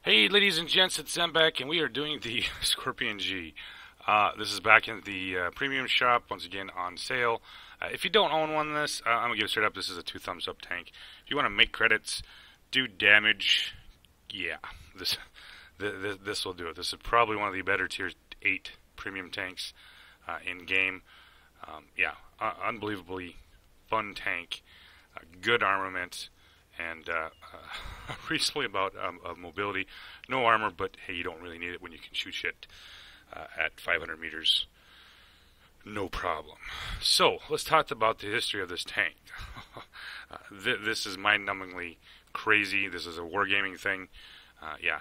Hey, ladies and gents, it's Zembek, and we are doing the Skorpion G. This is back in the premium shop, once again on sale. If you don't own one of this, I'm going to give it straight up, this is a 2 thumbs up tank. If you want to make credits, do damage, yeah, this will do it. This is probably one of the better tier 8 premium tanks in game. Unbelievably fun tank, good armament, and reasonably about mobility. No armor, but hey, you don't really need it when you can shoot shit at 500 meters. No problem. So, let's talk about the history of this tank. This is mind-numbingly crazy. This is a wargaming thing.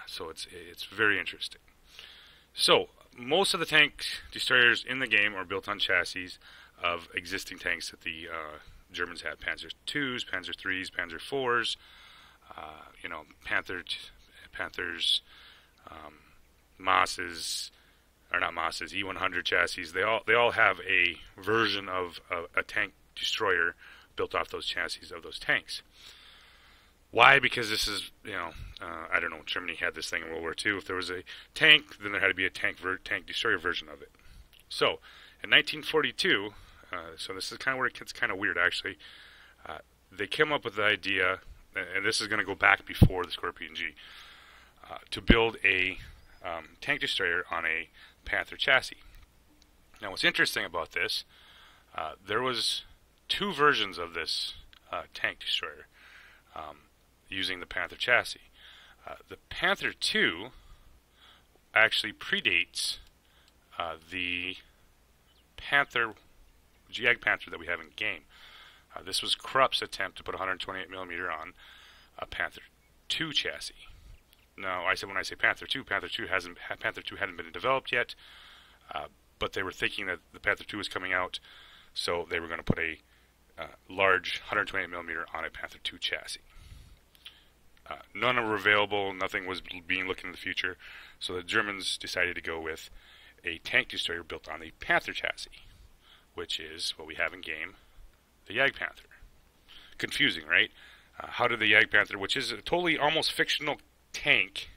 So it's very interesting. So, most of the tank destroyers in the game are built on chassis of existing tanks that the Germans had. Panzer IIs, Panzer IIIs, Panzer IVs, Panthers, Mosses, or not Mosses, E100 chassis. They all have a version of a tank destroyer built off those chassis of those tanks. Why? Because this is, I don't know, Germany had this thing in World War II. If there was a tank, then there had to be a tank destroyer version of it. So, in 1942, so this is kind of where it gets kind of weird, actually. They came up with the idea, and this is going to go back before the Skorpion G, to build a tank destroyer on a Panther chassis. Now, what's interesting about this, there was 2 versions of this tank destroyer using the Panther chassis. The Panther II actually predates the Jag Panther that we have in game. This was Krupp's attempt to put 128mm on a Panther II chassis. Now, when I say Panther II hadn't been developed yet, but they were thinking that the Panther II was coming out, so they were going to put a large 128mm on a Panther II chassis. None were available, nothing was being looked in the future, so the Germans decided to go with a tank destroyer built on a Panther chassis, which is what we have in game, the Jag Panther. Confusing, right? How did the Jag Panther, which is a totally almost fictional tank,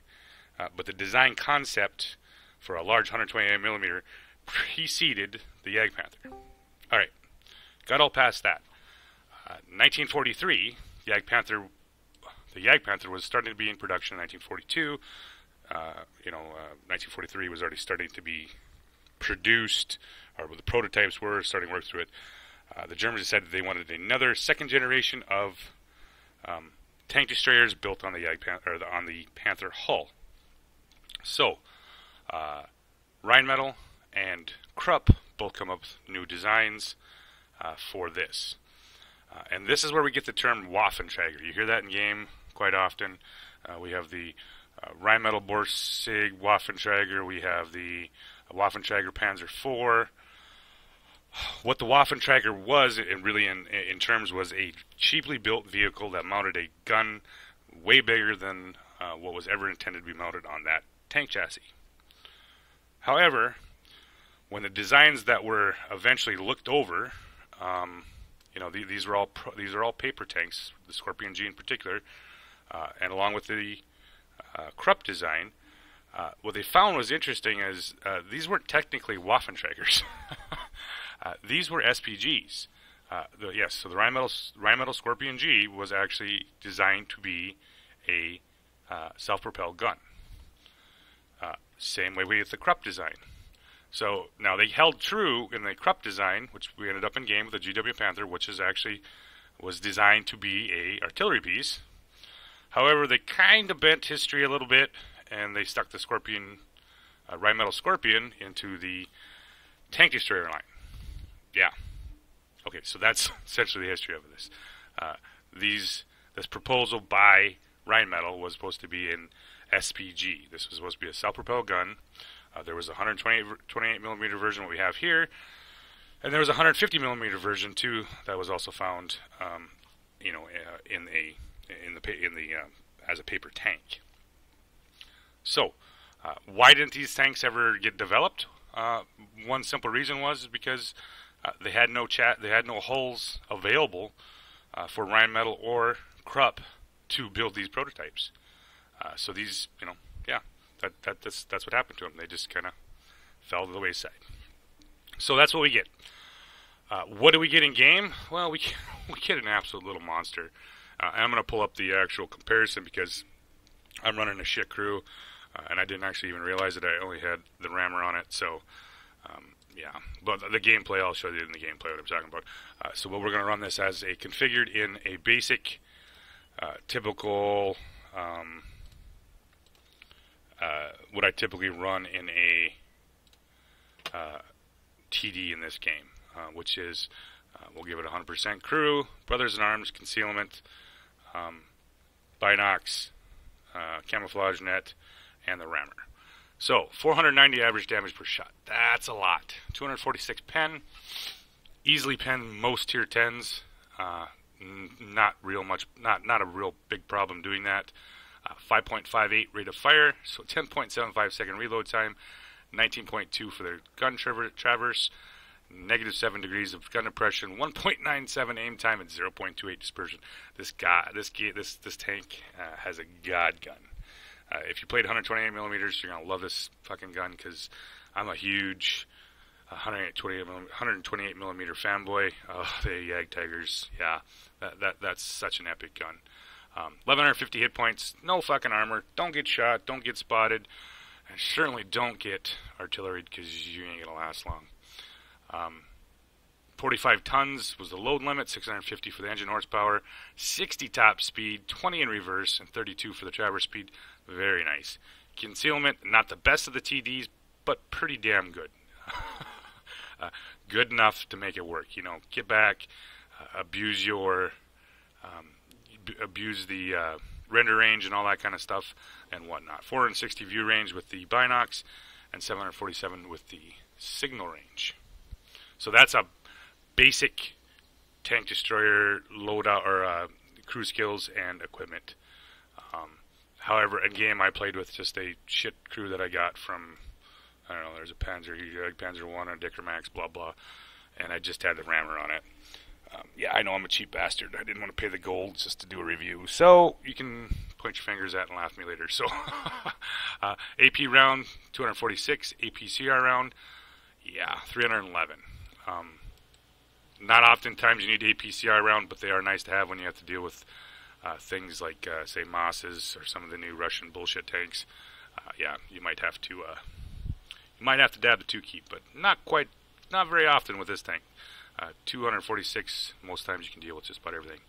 but the design concept for a large 128mm preceded the Jag Panther. Alright, got all past that. 1943, the Jag Panther was starting to be in production in 1942. 1943 was already starting to be produced, or the prototypes were starting to work through it. The Germans decided they wanted another second generation of tank destroyers built on the on the Panther hull. So, Rheinmetall and Krupp both come up with new designs for this. And this is where we get the term Waffenträger. You hear that in game quite often. We have the Rheinmetall Borsig Waffenträger. We have the Waffenträger Panzer IV. What the Waffenträger was, and really in terms, was a cheaply built vehicle that mounted a gun way bigger than what was ever intended to be mounted on that tank chassis. However, when the designs that were eventually looked over, these are all paper tanks, the Skorpion G in particular, and along with the Krupp design, what they found was interesting is these weren't technically Waffenträgers. These were SPGs. So the Rheinmetall Skorpion G was actually designed to be a self-propelled gun. Same way with the Krupp design. So now they held true in the Krupp design, which we ended up in game with the GW Panther, which was designed to be a artillery piece. However, they kind of bent history a little bit, and they stuck the Rheinmetall Skorpion into the tank destroyer line. Yeah. Okay, so that's essentially the history of this. This proposal by Rheinmetall was supposed to be an SPG. This was supposed to be a self-propelled gun. There was a 128mm version, what we have here, and there was a 150mm version too that was also found, as a paper tank. So, why didn't these tanks ever get developed? One simple reason was because they had no hulls available for Rheinmetall or Krupp to build these prototypes. So these, yeah, that's what happened to them. They just kind of fell to the wayside. So that's what we get. What do we get in game? Well, we get an absolute little monster. And I'm going to pull up the actual comparison because I'm running a shit crew, and I didn't actually even realize that I only had the rammer on it. So, yeah. But the gameplay, I'll show you in the gameplay what I'm talking about. So what we're going to run this as a configured in a basic, typical, what I typically run in a TD in this game, which is, we'll give it 100% crew, Brothers in Arms, concealment, binocs, camouflage net, and the rammer. So 490 average damage per shot. That's a lot. 246 pen. Easily pen most tier 10s. Not a real big problem doing that. 5.58 rate of fire, so 10.75 second reload time. 19.2 for the gun traverse. -7 degrees of gun depression, 1.97 aim time, and 0.28 dispersion. This tank has a god gun. If you played 128 millimeters, you're gonna love this fucking gun because I'm a huge 128 millimeter fanboy. Oh, the Yag Tigers, yeah, that's such an epic gun. 1150 hit points, no fucking armor, don't get shot, don't get spotted, and certainly don't get artillery because you ain't gonna last long. 45 tons was the load limit, 650 for the engine horsepower, 60 top speed, 20 in reverse, and 32 for the traverse speed. Very nice. Concealment, not the best of the TDs, but pretty damn good. Good enough to make it work. You know, get back, abuse the render range and all that kind of stuff and whatnot. 460 view range with the binocs, and 747 with the signal range. So that's a basic tank destroyer loadout or crew skills and equipment. However, in game I played with just a shit crew that I got from, I don't know, there's a Panzer here, Panzer 1 and Dicker Max, blah blah, and I just had the rammer on it. Yeah, I know I'm a cheap bastard. I didn't want to pay the gold just to do a review. So you can point your fingers at and laugh at me later. So AP round 246, APCR round, yeah, 311. Not oftentimes you need APCR round, but they are nice to have when you have to deal with things like, say, Mosses or some of the new Russian bullshit tanks. Yeah, you might have to dab the 2-keep, but not very often with this tank. 246, most times you can deal with just about everything.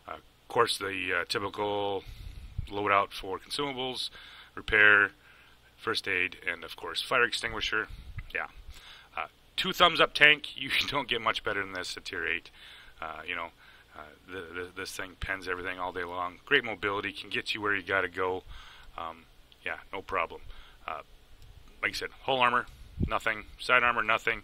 Of course, the typical loadout for consumables, repair, first aid, and of course, fire extinguisher. Yeah. 2 thumbs up tank. You don't get much better than this at tier 8. This thing pens everything all day long. Great mobility, can get you where you gotta go. Yeah, no problem. Like I said, hull armor, nothing. Side armor, nothing.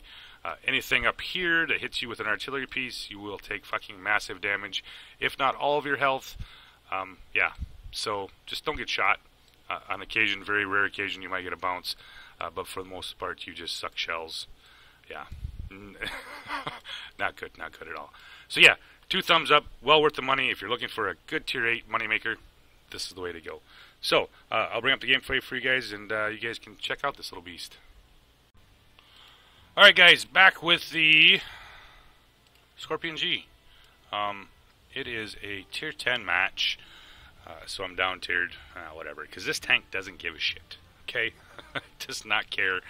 Anything up here that hits you with an artillery piece, you will take fucking massive damage, if not all of your health. Yeah, so just don't get shot. On occasion, very rare occasion, you might get a bounce, but for the most part, you just suck shells. Yeah, not good at all. So yeah, 2 thumbs up, well worth the money. If you're looking for a good tier 8 moneymaker, this is the way to go. So, I'll bring up the gameplay for you guys, and you guys can check out this little beast. Alright guys, back with the Skorpion G. It is a tier 10 match, so I'm down tiered, whatever, because this tank doesn't give a shit, okay? It does not care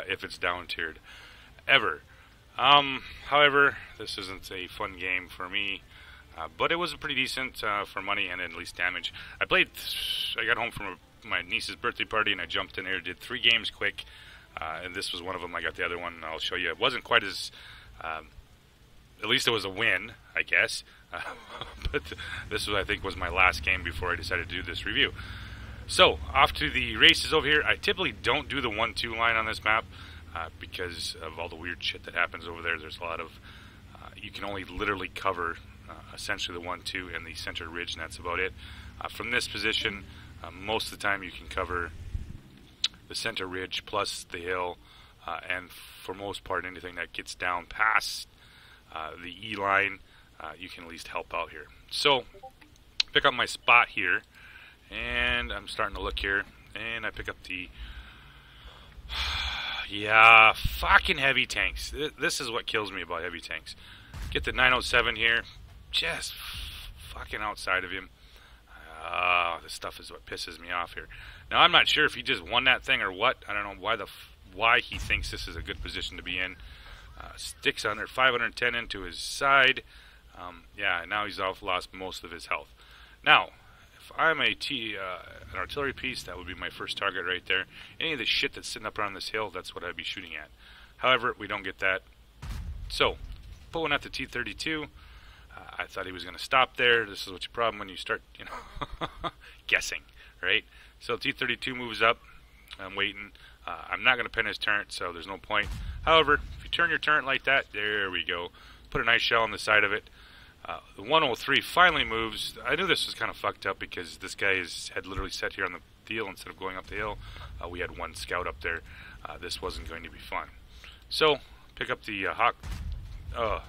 if it's down tiered, ever. However, this isn't a fun game for me, but it was pretty decent for money and at least damage. I got home from my niece's birthday party and I jumped in there, did 3 games quick, and this was one of them. I got the other one, and I'll show you. It wasn't quite as, at least it was a win, I guess, but this was, I think, was my last game before I decided to do this review. So, off to the races over here. I typically don't do the 1-2 line on this map, because of all the weird shit that happens over there. There's a lot of, you can only literally cover essentially the 1-2 and the center ridge, and that's about it. From this position, most of the time you can cover the center ridge plus the hill, and for most part anything that gets down past the E line, you can at least help out here. So, pick up my spot here, and I'm starting to look here. And I pick up the... yeah, fucking heavy tanks. This is what kills me about heavy tanks. Get the 907 here. Just fucking outside of him. This stuff is what pisses me off here. Now, I'm not sure if he just won that thing or what. I don't know why he thinks this is a good position to be in. Sticks under 510 into his side. Yeah, now he's lost most of his health. Now, if I'm an artillery piece, that would be my first target right there. Any of the shit that's sitting up around this hill, that's what I'd be shooting at. However, we don't get that. So, pulling at the T-32. I thought he was going to stop there. This is what's your problem when you start, guessing, right? So T-32 moves up. I'm waiting. I'm not going to pin his turret, so there's no point. However, if you turn your turret like that, there we go. Put a nice shell on the side of it. The 103 finally moves. I knew this was kind of fucked up because this guy had literally sat here on the hill instead of going up the hill. We had one scout up there. This wasn't going to be fun. So, pick up the Hawk. A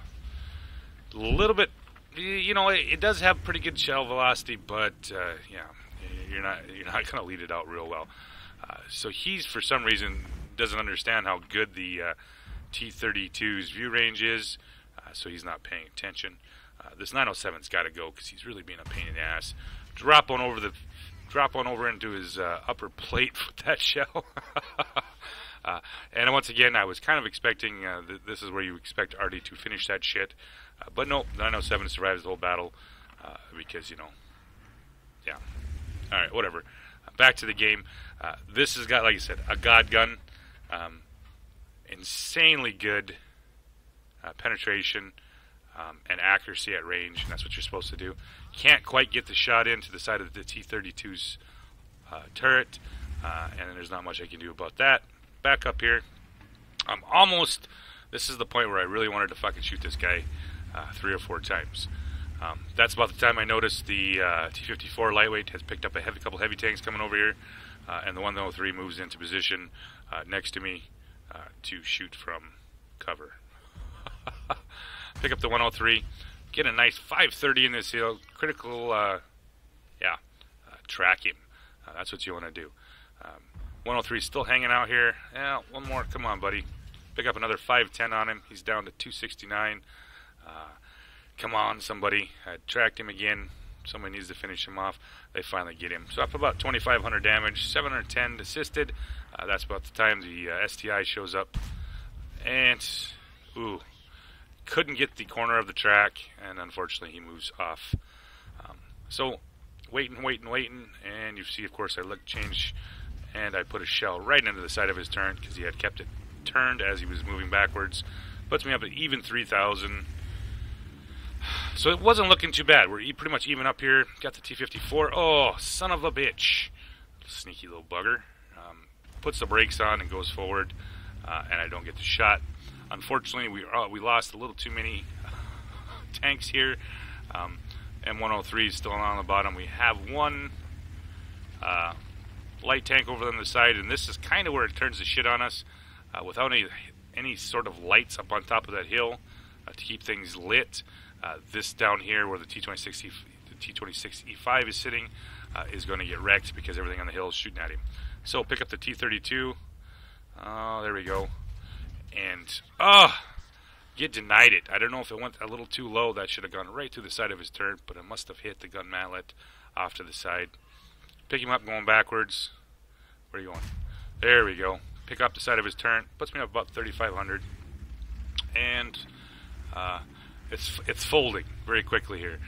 little bit, it does have pretty good shell velocity, but yeah, you're not going to lead it out real well. So he's, for some reason, doesn't understand how good the T-32's view range is, so he's not paying attention. This 907's got to go because he's really being a pain in the ass. Drop one over into his upper plate with that shell. And once again, I was kind of expecting this is where you expect RD to finish that shit, but no, 907 survives the whole battle because yeah. All right, whatever. Back to the game. This has got, like I said, a god gun, insanely good penetration and accuracy at range, and that's what you're supposed to do. Can't quite get the shot into the side of the T-32's turret, and then there's not much I can do about that. Back up here. This is the point where I really wanted to fucking shoot this guy 3 or 4 times. That's about the time I noticed the T-54 lightweight has picked up a couple heavy tanks coming over here, and the 103 moves into position next to me to shoot from cover. Pick up the 103, get a nice 530 in this hill, critical, track him. That's what you want to do. 103 is still hanging out here. Yeah, one more, come on, buddy. Pick up another 510 on him. He's down to 269. Come on, somebody. I tracked him again. Somebody needs to finish him off. They finally get him. So up about 2,500 damage, 710 assisted. That's about the time the STI shows up. And, couldn't get the corner of the track, and unfortunately he moves off. So, waiting, and you see, of course, I look change, and I put a shell right into the side of his turret because he had kept it turned as he was moving backwards. Puts me up at even 3,000. So it wasn't looking too bad. We're pretty much even up here. Got the T-54. Oh, son of a bitch. Sneaky little bugger. Puts the brakes on and goes forward, and I don't get the shot. Unfortunately, we lost a little too many tanks here. M103 is still on the bottom. We have one light tank over on the side, and this is kind of where it turns the shit on us. Without any sort of lights up on top of that hill to keep things lit. This down here where the T-26E5 is sitting is going to get wrecked because everything on the hill is shooting at him. So pick up the T-32. Oh, there we go. And, get denied it. I don't know if it went a little too low. That should have gone right through the side of his turret, but it must have hit the gun mallet off to the side. Pick him up going backwards. Where are you going? There we go. Pick up the side of his turret. Puts me up about 3,500. And it's folding very quickly here.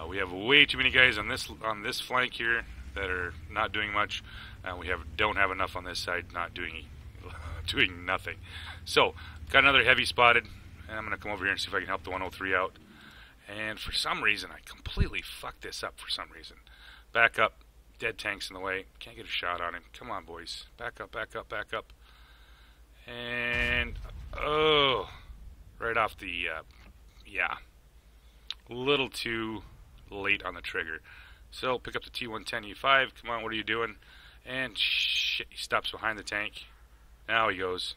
We have way too many guys on this flank here that are not doing much. We don't have enough on this side not doing nothing. So, got another heavy spotted, and I'm going to come over here and see if I can help the 103 out. And for some reason, I completely fucked this up for some reason. Back up. Dead tanks in the way. Can't get a shot on him. Come on, boys. Back up. And, right off the, a little too late on the trigger. So, pick up the T-110E5. Come on, what are you doing? And, shit, he stops behind the tank. Now he goes.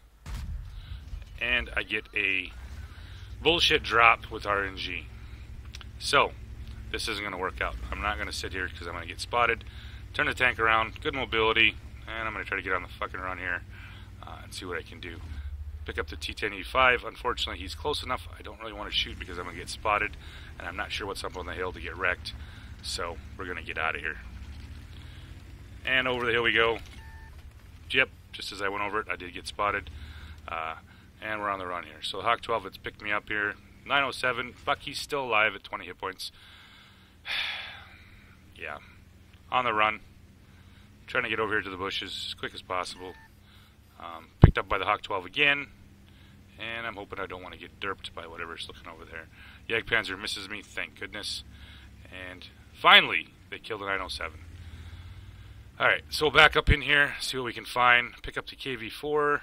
And I get a bullshit drop with RNG. So, this isn't going to work out. I'm not going to sit here because I'm going to get spotted. Turn the tank around. Good mobility. And I'm going to try to get on the fucking run here and see what I can do. Pick up the T-10E5. Unfortunately, he's close enough. I don't really want to shoot because I'm going to get spotted, and I'm not sure what's up on the hill to get wrecked. So we're going to get out of here. And over the hill we go. Yep, just as I went over it, I did get spotted. And we're on the run here. So the Hawk 12, it's picked me up here. 907. Bucky's still alive at 20 hit points. Yeah. On the run. Trying to get over here to the bushes as quick as possible. Picked up by the Hawk 12 again. And I'm hoping I don't want to get derped by whatever's looking over there. Jagdpanzer misses me, thank goodness. And finally, they killed the 907. Alright, so back up in here, see what we can find. Pick up the KV4.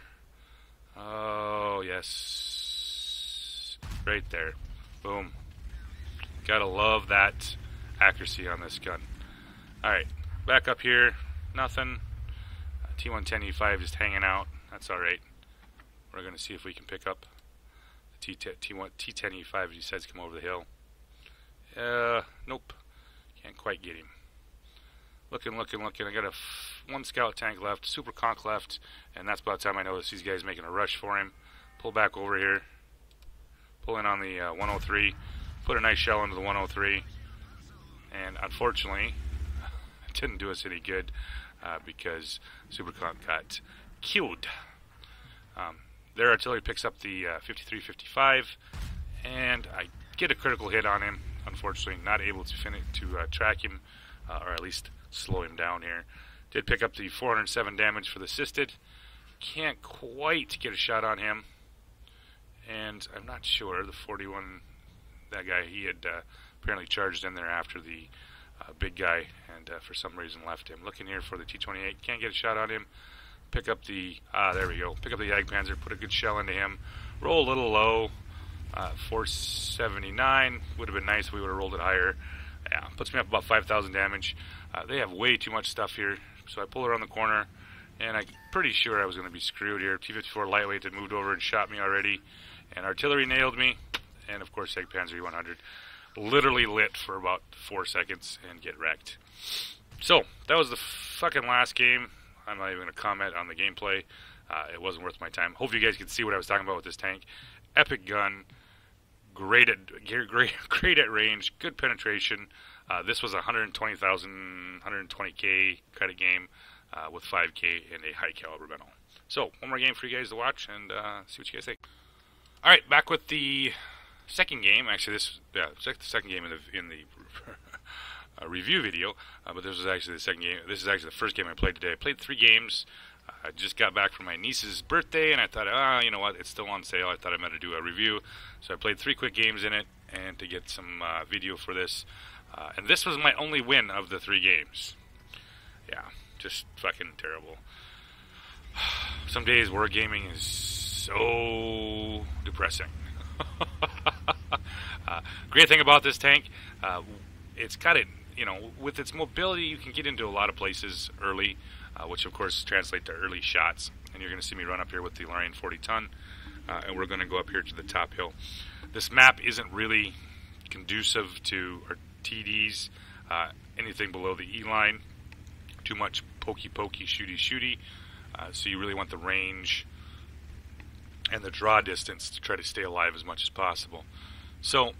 Oh, yes. Right there. Boom. Gotta love that accuracy on this gun. Alright, back up here. Nothing. T110E5 just hanging out. That's alright. We're going to see if we can pick up the T10E5 as he says come over the hill. Nope. Can't quite get him. Looking. I got one scout tank left, super conch left, and that's about the time I notice these guys making a rush for him. Pull back over here. Pull in on the 103. Put a nice shell into the 103. And unfortunately, it didn't do us any good because super conch got killed. Their artillery picks up the 53-55, and I get a critical hit on him. Unfortunately, not able to track him, or at least slow him down here. Did pick up the 407 damage for the assisted. Can't quite get a shot on him. And I'm not sure, the 41, that guy, he had apparently charged in there after the big guy, and for some reason left him. Looking here for the T-28, can't get a shot on him. Pick up the, there we go, pick up the Jagdpanzer, put a good shell into him. Roll a little low, 479, would have been nice if we would have rolled it higher. Yeah, puts me up about 5,000 damage. They have way too much stuff here, so I pull around the corner, and I'm pretty sure I was going to be screwed here. T-54 lightweight had moved over and shot me already, and artillery nailed me, and of course Jagdpanzer E100 literally lit for about 4 seconds and get wrecked. So, that was the fucking last game. I'm not even going to comment on the gameplay. It wasn't worth my time. Hope you guys can see what I was talking about with this tank. Epic gun. Great at range. Good penetration. This was a 120K credit game with 5K and a high caliber mental. So, one more game for you guys to watch and see what you guys think. Alright, back with the second game. Actually, the second game in the review video, but this was actually the second game. This is actually the first game I played today. I played 3 games. I just got back from my niece's birthday, and I thought, you know what, it's still on sale. I thought I meant to do a review, so I played 3 quick games in it, and to get some video for this. And this was my only win of the 3 games. Yeah, just fucking terrible. Some days wargaming is so depressing. Great thing about this tank, it's got it. You know, with its mobility, you can get into a lot of places early, which of course translate to early shots. And you're going to see me run up here with the Lorraine 40-ton, and we're going to go up here to the top hill. This map isn't really conducive to our TDs, anything below the E line. Too much pokey, shooty. So you really want the range and the draw distance to try to stay alive as much as possible. So,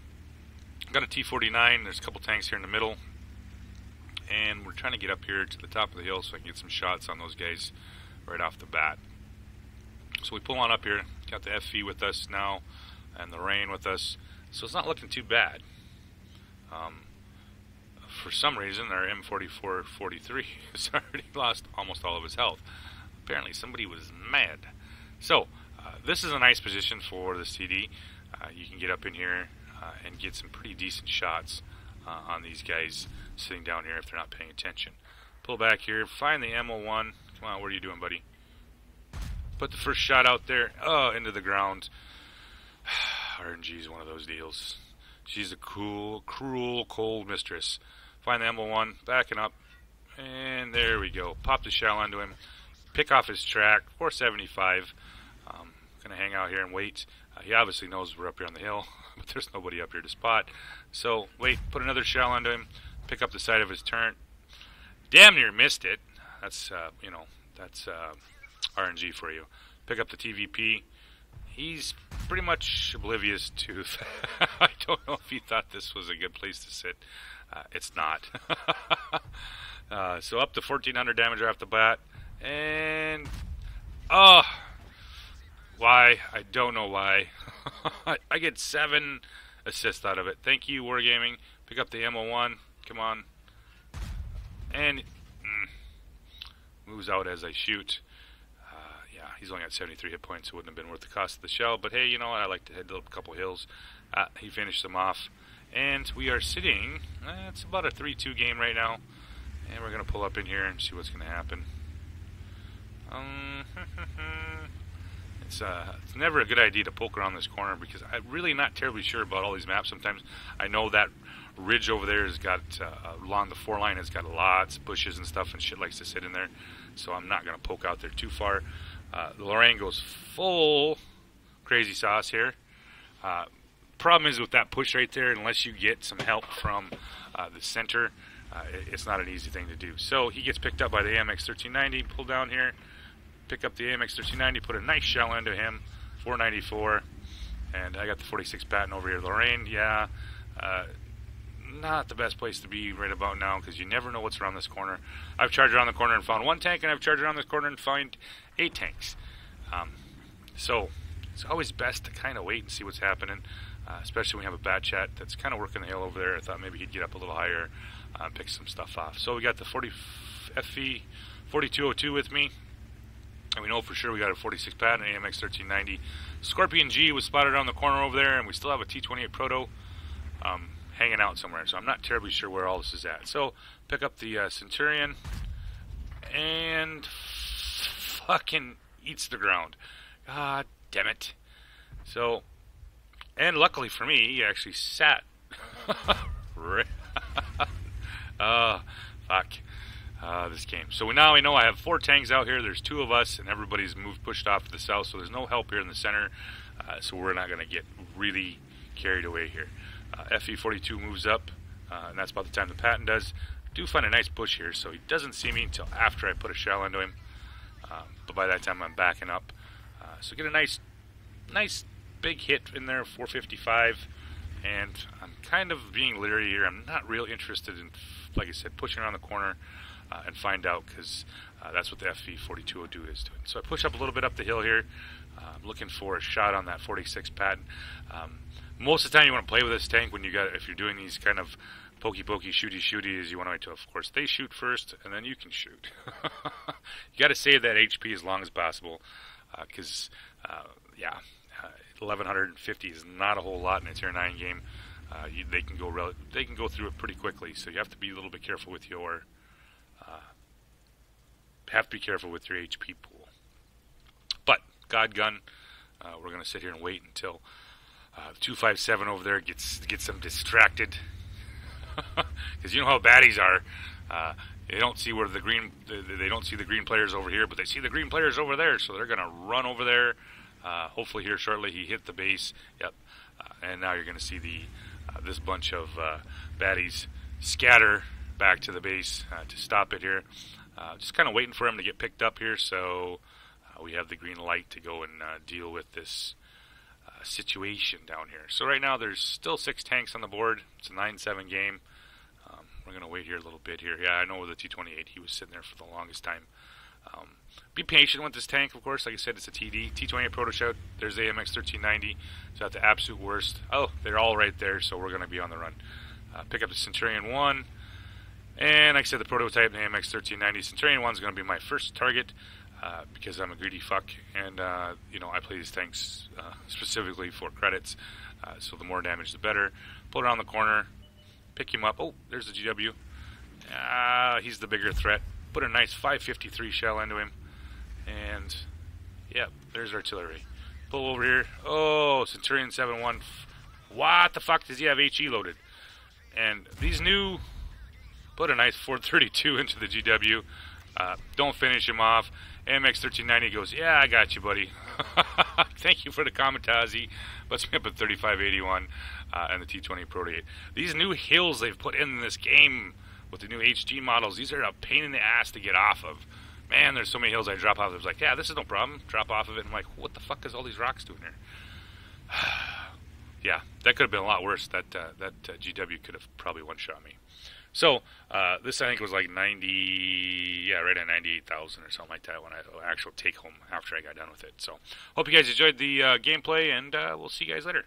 I've got a T-49. There's a couple tanks here in the middle. And we're trying to get up here to the top of the hill so I can get some shots on those guys right off the bat. So we pull on up here, got the FV with us now, and the rain with us. So it's not looking too bad. For some reason, our M44-43 has already lost almost all of his health. Apparently somebody was mad. So, this is a nice position for the CD. You can get up in here and get some pretty decent shots on these guys sitting down here if they're not paying attention. Pull back here, find the M01. Come on, what are you doing, buddy? Put the first shot out there, into the ground. RNG is one of those deals. She's a cool, cruel, cold mistress. Find the M01, backing up, and there we go. Pop the shell onto him, pick off his track, 475. Gonna hang out here and wait. He obviously knows we're up here on the hill, but there's nobody up here to spot. So, wait, put another shell onto him, pick up the side of his turret. Damn near missed it. That's, That's RNG for you. Pick up the TVP. He's pretty much oblivious to... I don't know if he thought this was a good place to sit. It's not. So up to 1,400 damage off the bat. And... oh! Why? I don't know why. I get 7 assists out of it. Thank you, Wargaming. Pick up the MO1. Come on. And... moves out as I shoot. Yeah, he's only got 73 hit points, so it wouldn't have been worth the cost of the shell. But hey, you know what? I like to hit a couple hills. He finished them off. And we are sitting, it's about a 3-2 game right now. And we're going to pull up in here and see what's going to happen. It's never a good idea to poke around this corner because I'm really not terribly sure about all these maps. Sometimes I know that ridge over there has got, along the 4 line, has got lots of bushes and stuff, and shit likes to sit in there. So I'm not going to poke out there too far. Lorraine goes full crazy sauce here. Problem is with that push right there, unless you get some help from the center, it's not an easy thing to do. So he gets picked up by the AMX 1390, pull down here, pick up the AMX 1390, put a nice shell into him, 494, and I got the 46 Patton over here. Lorraine, yeah, not the best place to be right about now because you never know what's around this corner. I've charged around the corner and found 1 tank, and I've charged around this corner and found 8 tanks. So it's always best to kind of wait and see what's happening, especially when you have a bad chat that's kind of working the hill over there. I thought maybe he'd get up a little higher, pick some stuff off. So we got the FV 4202 with me, and we know for sure we got a 46 Patton, AMX 1390. Skorpion G was spotted on the corner over there, and we still have a T28 Proto hanging out somewhere, so I'm not terribly sure where all this is at. So pick up the Centurion, and fucking eats the ground. God damn it. So, and luckily for me, he actually sat. Fuck. This game. So now we know I have 4 tanks out here. There's 2 of us, and everybody's pushed off to the south, so there's no help here in the center. So we're not going to get really carried away here. FE42 moves up, and that's about the time the Patton does. Do find a nice push here, so he doesn't see me until after I put a shell into him. But by that time I'm backing up. So get a nice big hit in there, 455. And I'm kind of being leery here. I'm not real interested in, like I said, pushing around the corner and find out, because that's what the FV4202 is doing. So I push up a little bit up the hill here. I'm looking for a shot on that 46 Patton. Most of the time you want to play with this tank when if you're doing these kind of pokey, shooty, you want to wait till, of course, they shoot first, and then you can shoot. You got to save that HP as long as possible, because, 1150 is not a whole lot in a tier 9 game. They can go through it pretty quickly, so you have to be a little bit careful with your HP pool. But God gun, we're going to sit here and wait until 257 over there gets them distracted, because you know how baddies are. They don't see where they don't see the green players over here, but they see the green players over there, so they're going to run over there. Hopefully here shortly he hit the base. Yep. And now you're going to see this bunch of baddies scatter back to the base to stop it here. Just kind of waiting for him to get picked up here, so we have the green light to go and deal with this situation down here. So right now there's still 6 tanks on the board. It's a 9-7 game. We're going to wait here a little bit here. Yeah, I know with the T28 he was sitting there for the longest time. Be patient with this tank, of course. Like I said, it's a TD. T28 Proto Shout. There's the AMX 1390. So at the absolute worst. Oh, they're all right there, so we're going to be on the run. Pick up the Centurion 1. And like I said, the prototype, the AMX 1390. Centurion 1 is going to be my first target, because I'm a greedy fuck. And, I play these tanks specifically for credits. So the more damage, the better. Pull around the corner. Pick him up. Oh, there's the GW. He's the bigger threat. Put a nice 553 shell into him. And, yep, there's artillery. Pull over here. Oh, Centurion 7-1. What the fuck does he have HE loaded? And these new... Put a nice 432 into the GW. Don't finish him off. AMX 1390 goes, yeah, I got you, buddy. Thank you for the kamikaze. Let's me up at 3581 and the T20 Proteate. These new hills they've put in this game with the new HG models, these are a pain in the ass to get off of. Man, there's so many hills I drop off. I was like, yeah, this is no problem. Drop off of it. And I'm like, what the fuck is all these rocks doing here? Yeah, that could have been a lot worse. That GW could have probably one-shot me. So, this I think was like 90, yeah, right at 98,000 or something like that when I actual take home after I got done with it. So, hope you guys enjoyed the gameplay, and we'll see you guys later.